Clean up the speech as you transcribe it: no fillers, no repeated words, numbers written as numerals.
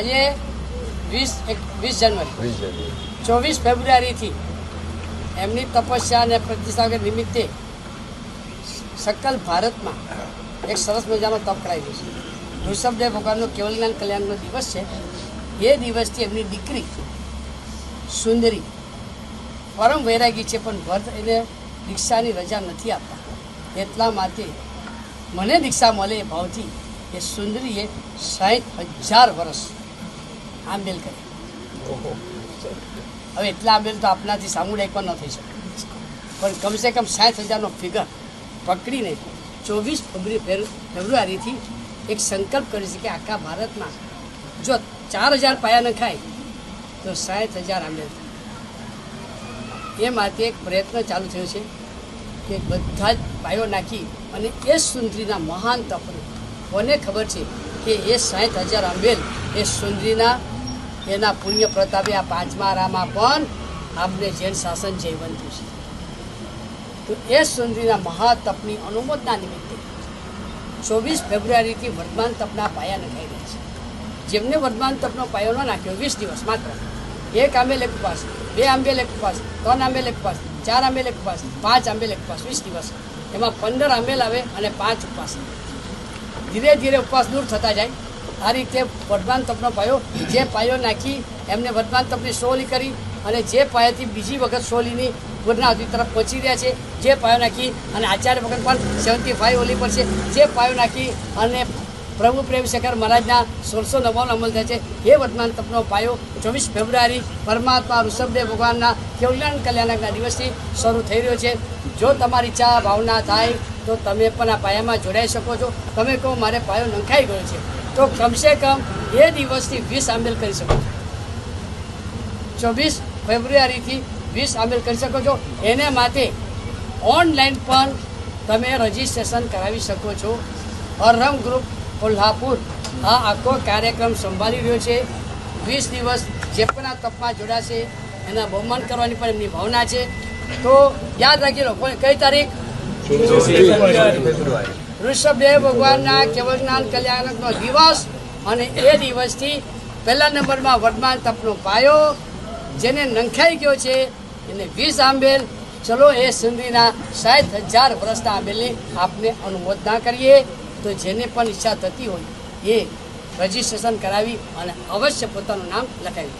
આજે 20 જાન્યુઆરી 24 ફેબ્રુઆરીથી એમની તપસ્યા અને પ્રતિષ્ઠા નિમિત્તે સકલ ભારતમાં એક સરસ મજાનો તપ કરાવી રહ્યું છે. ઋષભદેવ ભગવાનનો કેવલ જ્ઞાન કલ્યાણનો દિવસ છે. એ દિવસથી એમની દીકરી સુંદરી પરમ વૈરાગી છે, પણ ભરત એને દીક્ષાની રજા નથી આપતા. એટલા માટે મને દીક્ષા મળે એ ભાવથી એ સુંદરીએ 60,000 વર્ષ આંબેલ કરી. હવે એટલા આંબેલ તો આપણાથી સામુદાયિક પણ ન થઈ શકે, પણ કમસે કમ 60,000નો ફિગર પકડીને 24 ફેબ્રુઆરીથી એક સંકલ્પ કરી છે કે આખા ભારતમાં જો 4,000 પાયા ન ખાય તો 60,000 આંબેલ થાય. એ માટે એક પ્રયત્ન ચાલુ થયો છે કે બધા જ પાયો નાખી અને એ સુંદરીના મહાન તપને કોને ખબર છે કે એ 60,000 આંબેલ એ સુંદરીના એના પુણ્ય પ્રતાપે આ 5મા રામાં પણ આપણે જૈન શાસન જયવંતું છે. તો એ સુંદરીના મહાતપની અનુમોદના નિમિત્તે 24 ફેબ્રુઆરીથી વર્તમાન તપના પાયા નખાઈ રહ્યા છે. જેમને વર્તમાન તપનો પાયો ન નાખ્યો 20 દિવસ માત્ર, 1 આંબેલ એક ઉપવાસ, 2 આંબેલ એક ઉપવાસ, 3 આંબેલ એક ઉપવાસ, 4 આંબેલ એક ઉપવાસ, 5 આંબેલ એક ઉપવાસ, 20 દિવસ, એમાં 15 આંબેલ આવે અને 5 ઉપવાસ. ધીરે ધીરે ઉપવાસ દૂર થતા જાય. આ રીતે વર્તમાન તપનો પાયો, જે પાયો નાખી એમને વર્તમાન તપની સોલી કરી અને જે પાયાથી બીજી વખત સોલીની પૂર્ણાવતી તરફ પહોંચી રહ્યા છે, જે પાયો નાખી અને આચાર્ય વખત પણ 75 ઓલી પર છે, જે પાયો નાખી અને પ્રભુ પ્રેમ શેખર મહારાજના 1699 અમલ થાય છે, એ વર્તમાન તપનો પાયો 24 ફેબ્રુઆરી પરમાત્મા ઋષભદેવ ભગવાનના કેવલ્યાન કલ્યાણકના દિવસથી શરૂ થઈ રહ્યો છે. જો તમારી ઈચ્છા ભાવના થાય તો તમે પણ આ પાયામાં જોડાઈ શકો છો. તમે કહો મારે પાયો નંખાઈ ગયો છે તો કમસે કમ એ દિવસથી 20 આંબેલ કરી શકો છો. 24 ફેબ્રુઆરીથી 20 આંબેલ કરી શકો છો. એને માટે ઓનલાઈન પણ તમે રજિસ્ટ્રેશન કરાવી શકો છો. અરહમ ગ્રુપ કોલ્હાપુર આ આખો કાર્યક્રમ સંભાળી રહ્યો છે. 20 દિવસ જે પણ આ તપમાં જોડાશે એના બહુમાન કરવાની પણ એમની ભાવના છે. તો યાદ રાખી લો, કઈ તારીખ? ઋષભદેવ ભગવાનના કેવલ જ્ઞાન કલ્યાણકનો દિવસ. અને એ દિવસથી પહેલા નંબરમાં વર્તમાન તપનો પાયો જેને નંખાઈ ગયો છે એને 20 આંબેલ. ચલો એ સુંદરીના 60,000 વર્ષના આંબેલની આપને અનુમોદના કરીએ. તો જેને પણ ઈચ્છા થતી હોય એ રજિસ્ટ્રેશન કરાવી અને અવશ્ય પોતાનું નામ લખાવી.